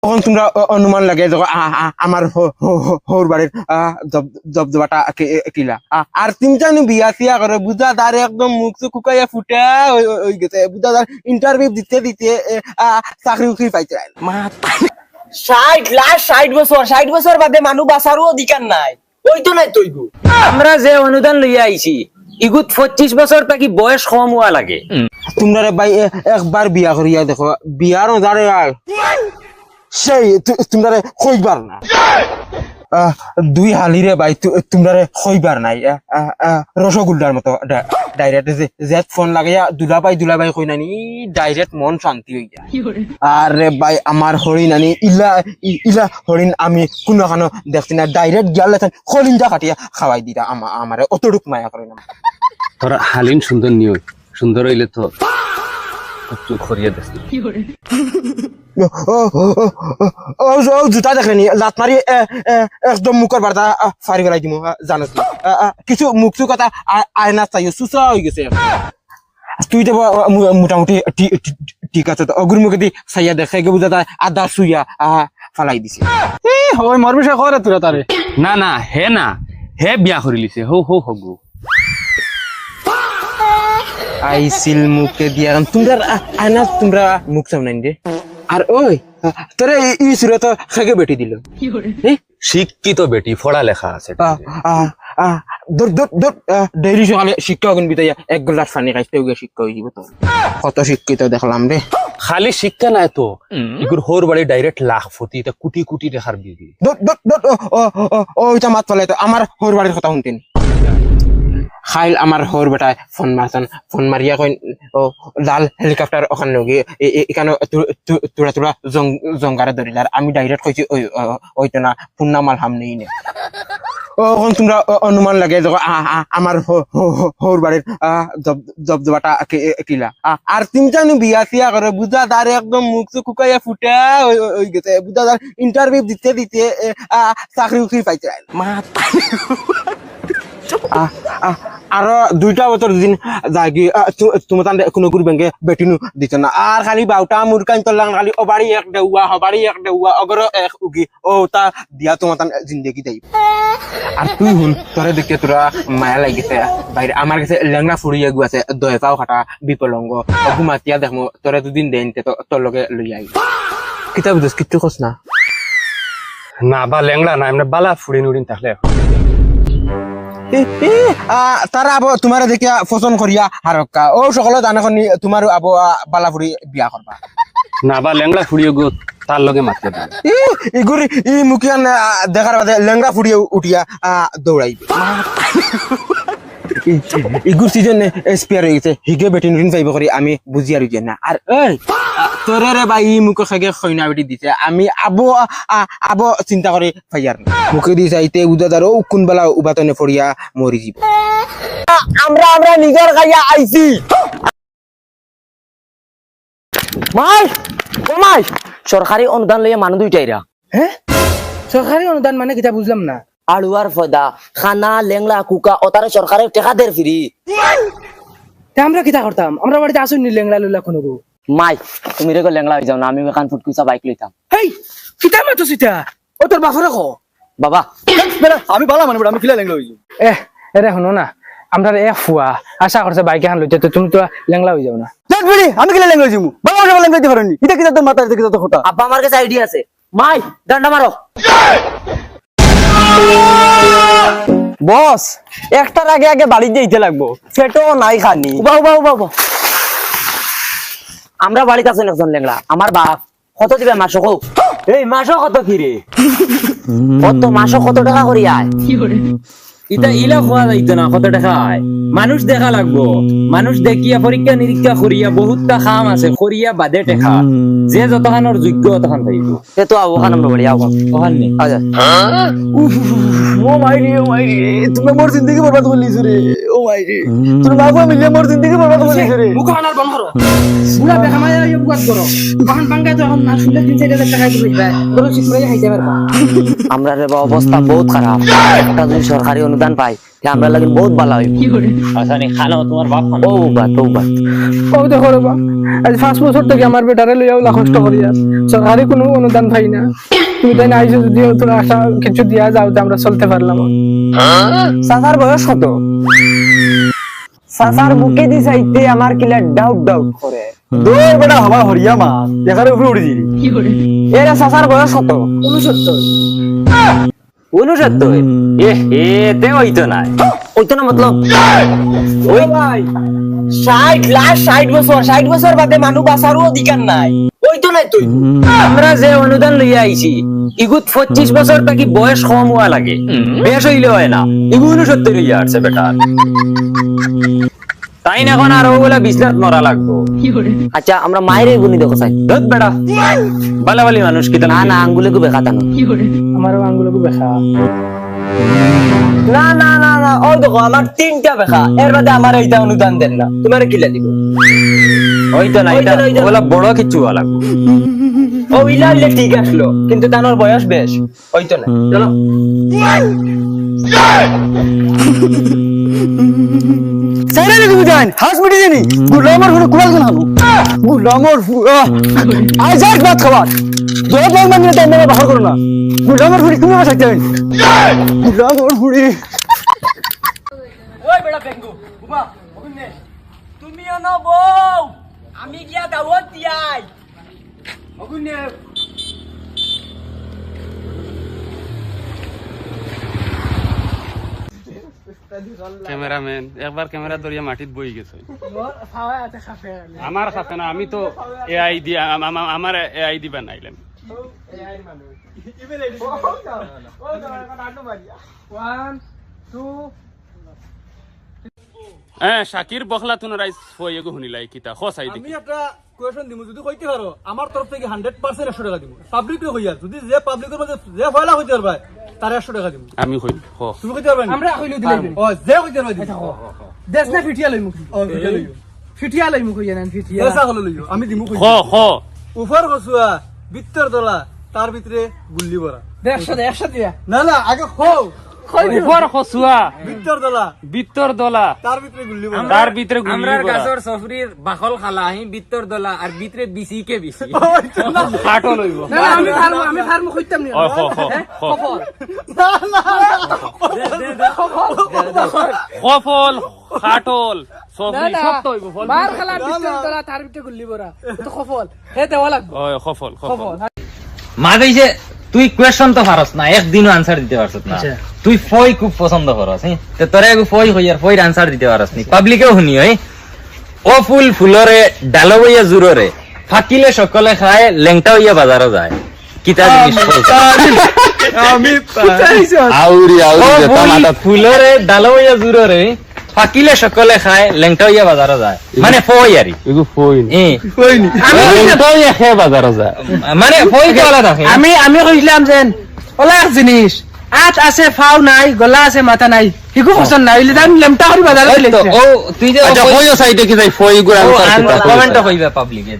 তখন তোমরা অনুমান লাগে যখন আমার হৌর বাড়ির জবজবাটা কিলা আর তিনটা বিয়া সিয়া করে বুঝা তার একদম মুখ চুখ কুকাইয়া ফুটা হয়ে গেছে বুঝা তার ইন্টারভিউ দিতে দিতে চাকরি উকরি পাইতে 60 বছর বাদে মানুষ বাঁচারও অধিকার নাই ওই তো নাই তৈগু আমরা যে অনুদান লইয়া আইছি ইগুত 25 বছর থাকি বয়স কম হওয়া লাগে তোমরা ভাই একবার বিয়া করিয়া দেখো বিয়ার যারে সেই তোমরা কইবার না দুই হালিরে ভাই তোমরা কইবার নাই রসগোল্লার মতো ডাইরেক্ট যে ফোন লাগাইয়া দুলাভাই কই নানি ডাইরেক্ট মন শান্তি হই যায় আরে ভাই আমার হরিণ আনি ইলা হরিণ আমি কোনো খানো দেখছি না ডাইরেক্ট গেলে হরিণটা কাটিয়া খাওয়াই দিতা আমারে অতটুক মায়া করে না তোর হালিম সুন্দর নিও সুন্দর হইলে তো চোখ করিয়া দেখ জুতা দেখলেনি লাত মারি একদম মুখের বার্তা ফারি ফেলাই দিম জানো কিছু মুখ চুখ কথা আয়না চাইও সুসা হয়ে গেছে তুই তো মোটামুটি ঠিক আছে অগুর মুখে দি চাইয়া দেখে গে বুঝা আদা সুইয়া ফালাই দিছে হয় মর বিষয় করে তোরা তারে না হে বিয়া করি লিছে হৌ হগু আইসিল মুখে দিয়া তোমরা আয়না তোমরা মুখ সামনাই রে আর ওই তোরে ই সুরে তো খেগে বেটি দিল শিক্ষিত বেটি পড়া লেখা আছে ডেইলি সকালে শিক্ষা গুণ বিতাইয়া এক গ্লাস পানি খাইতে গিয়ে শিক্ষা হয়ে যাব তো কত শিক্ষিত দেখলাম রে খালি শিক্ষা নাই তো ইগুর হোর বাড়ি ডাইরেক্ট লাখপতি এটা কোটি কোটি টাকার বিধি ওইটা মাত পালাই তো আমার হোর বাড়ির কথা শুনতেন খাইল আমার হোর বেটায় ফোন মারছেন ফোন মারিয়া কই ও লাল হেলিকপ্টার ওখানে গিয়ে এখানে তোরা জঙ্গারে ধরিলার আমি ডাইরেক্ট কইছি ওইটা না পুন্না মাল হাম নেই নে ওখান তোমরা অনুমান লাগে যখন আমার হোর বাড়ির জবজবাটা কিলা আর তিনটা বিয়া সিয়া করে বুঝা তার একদম মুখ চুখ কুকাইয়া ফুটা হয়ে গেছে বুঝা তার ইন্টারভিউ দিতে দিতে চাকরি উকরি পাইতে আরো 2টা বছর দিন যাগি তোমার কোনো গুরু ব্যাংকে বেটিনু দিত না আর খালি বাউটা মুরকান তোলাং খালি ওবাড়ি এক দেউয়া হবাড়ি এক দেউয়া অগর এক উগি ও তা দিয়া তোমার জিন্দগি দেই আর তুই হুন তোরে দেখতে তোরা মায়া লাগিছে বাইরে আমার কাছে লেংনা ফুরিয়ে গু আছে দয়পাও খাটা বিপলঙ্গ ঘুমাতিয়া দেখমো তোরে দুদিন দেন তো তোর লগে লই আই কিতাব দোস কিচ্ছু কস না বা লেংড়া না এমনি বালা ফুড়ি নুড়িন থাকলে তারা আবো তোমার দেখিয়া পছন্দ করিয়া হারক্কা ও সকলে জানে তোমার আবো বালাফুরি বিয়া করবা না বা লেংড়া ফুড়িয়ে গো তার লগে মারতে দেয় ইগুরি ই মুখিয়ান দেখার বাদে লেংড়া ফুড়িয়ে উঠিয়া দৌড়াইবে ইগুর সিজন এক্সপায়ার হয়ে গেছে হিগে বেটি নুরিন পাইব করি আমি বুঝি আর না আর এই তোরে রে বা ই মুখে খাগে খৈনা বেটি দিছে আমি আবো চিন্তা করে ফাইয়ার মুখে দি চাইতে উদা দারো কোন বেলা উবাতনে ফড়িয়া মরি যাব আমরা নিজের খাইয়া আইছি মাই সরকারি অনুদান লইয়া মানুষ দুইটাইরা হ্যাঁ সরকারি অনুদান মানে কিতা বুঝলাম না আলুয়ার ফয়দা খানা লেংলা কুকা ওতারে সরকারের টাকা দের ফ্রি আমরা কিতা করতাম আমরা বাড়িতে আসুন নি লেংলা লুলা কোনো মাই তুমি রে লেংলা হই যাও না আমি কান ফুটকুসা বাইক লইতাম হেই কিতা মাতো সিতা ও তোর বাফরে কো বাবা আমি বালা মানে আমি কিলা লেংলা হই এরে শুনো না আমরা এক ফুয়া আশা করছে বাইক হান লইতে তো তুমি তো লেংলা হই যাও না দেখ বলি আমি কিলা লেংলা হইছি বাবা আমার লেংলা দিতে পারনি এটা কিতা তোর মাথায় দেখি তো কথা আব্বা আমার কাছে আইডিয়া আছে মাই ডান্ডা মারো বস একটার আগে বাড়ি যেতে লাগবো সেটো নাই খানি বাবা আমরা বাড়িতে আছেন একজন লেংলা আমার বাপ কত দিবে মাসক এই মাসক কত ফিরে কত মাসক কত টাকা করি আয় ইটা ইলা খোয়া যাইতো না কত টাকা আয় মানুষ দেখা লাগবো মানুষ দেখিয়া পরীক্ষা নিরীক্ষা করিয়া বহুতটা খাম আছে করিয়া বাদে টেকা যে যতখানোর যোগ্য তখন পাইব সে তো ওখান আমরা বাড়ি আও ওখান নেই ও মাইরি তুমি মোর জিন্দগি বরবাদ করলিস রে ও আইরে তোর বাবু মিলে মোর জিন্দগি বরবাদ করে দিছে রে মুখ আনার বন্ধ করো বুড়া বেকা মায়া ইয়ে বুয়াত করো বাহান বাঙ্গা তো এখন না শুনলে 3-4 টাকা দিবে বড় শীত করে খাইতে পারবা আমরা রে অবস্থা বহুত খারাপ একটা যদি সরকারি অনুদান পাই তে আমরা লাগি বহুত ভালো হইব আচ্ছা নি খানো তোমার বাপ খানো তৌবা ও দেখো রে বা আজ 5 বছর থেকে আমার বেটারে লইয়া কষ্ট করি আর সরকারি কোনো অনুদান পাই না তুমি তাই না আইছো যদি তোর আশা কিছু দিয়া যাও তো আমরা চলতে পারলাম সাসার বয়স কত সাসার বুকে দি চাইতে আমার কিলা ডাউট করে দৌড় বেটা হবা হরিয়া মা দেখার উপরে উড়ি দিলি এরা সাসার বয়স কত 69 তে হইতো না ওইতো না মতলব ওই ভাই 60 বছর বাদে মানুষ বাঁচারও অধিকার নাই ওইতো নাই তুই আমরা যে অনুদান লইয়া আইছি ইগুত 25 বছর থাকি বয়স কম হওয়া লাগে বেশ হইলে হয় না ইগু 69 হইয়া আসছে বেটা তাই না এখন আর ওগুলা বিছনাত মরা লাগবো আচ্ছা আমরা মায়ের গুনি দেখো চাই ধত বেটা বালাবালি মানুষ কি না আঙ্গুলে কো বেখাতা না আমারও আঙ্গুলকে বেখা না ও দেখো আমার 3টা বেখা এর বাদে আমার এইটা অনুদান দেন না তোমারে কিলা দিব হইতো না এটা ওগুলা বড় কিছু হওয়া লাগবো ও ইলা ঠিক আসলো কিন্তু তানোর বয়স বেশ হইতো না চলো সাইরা রে তুমি জান হাস মিটি জানি গুলামর হলো কুয়াল জানো গুলামর আজ এক বাত খাবার দোয়া দোয়া মানে তাই না বাহার করো না গুলামর ফুড়ি তুমি বাসাইতে গুলামর ফুড়ি ওই বেটা বেঙ্গু উমা ওখানে তুমিও না বউ আমি গিয়া দাওয়াত দিয়াই ওখানে ক্যামেরাম্যান একবার ক্যামেরা ধরিয়া মাটিত বই গেছে আমার কাছে না আমি তো এআই দিয়া আমার এআই দিবা নাইলাম হ্যাঁ শাকির বখলা তুন রাইস হয়ে গো শুনিলাই কিতা খসাই দেখি আমি একটা কোয়েশ্চন দিমু যদি কইতে পারো আমার তরফ থেকে 100% 100 টাকা দিমু পাবলিক রে হইয়া যদি যে পাবলিকের মধ্যে যে ফয়লা হইতে পারবা তার 100 টাকা দিমু আমি কই হ তুমি কইতে পারবা আমরা কইলো দিলাই ও যে কইতে পারবা দেশ না ফিটিয়া লই মুখ ও ফিটিয়া লইও ফিটিয়া লই মুখ ইয়া না ফিটিয়া এসা হলো লইও আমি দিমু কই খ খ উপর কসুয়া ভিতর দলা তার ভিতরে গুল্লি ভরা 100 দিয়া না আগে হও উপর খসুয়া ভিতর দলা ভিতর দলা তার ভিতরে গুল্লি ভরা তার ভিতরে গুলি আমরার ভরা গাছর সফরির বাকল খালা হি বিত্তর দলা আর ভিতরে বিসি কে বিসি ফাটো লইব না আমি ফার্ম কইতাম নি ও খ খ খ খফল খাটল সফরি সব তো হইব ফল মার খালা ভিতর তোলা তার ভিতরে গুল্লি ভরা তো খফল হে দেওয়া লাগবে ও খফল খফল মা কইছে তুই কোয়েশ্চন তো পারস না একদিনও আনসার দিতে পারছ না তুই ফই খুব পছন্দ করস হ্যাঁ তো তোরে ফই হইয়ার ফইর আনসার দিতে পারস নি পাবলিকেও শুনি হই ও ফুল ফুলরে ডালো হইয়া জুররে ফাকিলে সকলে খায় লেংটা হইয়া বাজারও যায় কিতা জিনিস আমি আউরি ও আউরি ফুল ফুলরে ডালো হইয়া জুররে ফাকিলে সকলে খায় লেংটা হইয়া বাজারও যায় মানে ফই আরি এগু ফইন কইনি তো ইয়া খে বাজার যায় মানে ফই তো আলাদা আমি কইলাম যেন ওলা এক জিনিস আট আছে ফাও নাই গলা আছে মাথা নাই হিকু পছন্দ নাই হইলে দাম লেমটা করি বাজারে তো ও তুই যে আচ্ছা কইও সাইডে কি যাই ফই গুড়া কমেন্ট কইবা পাবলিকে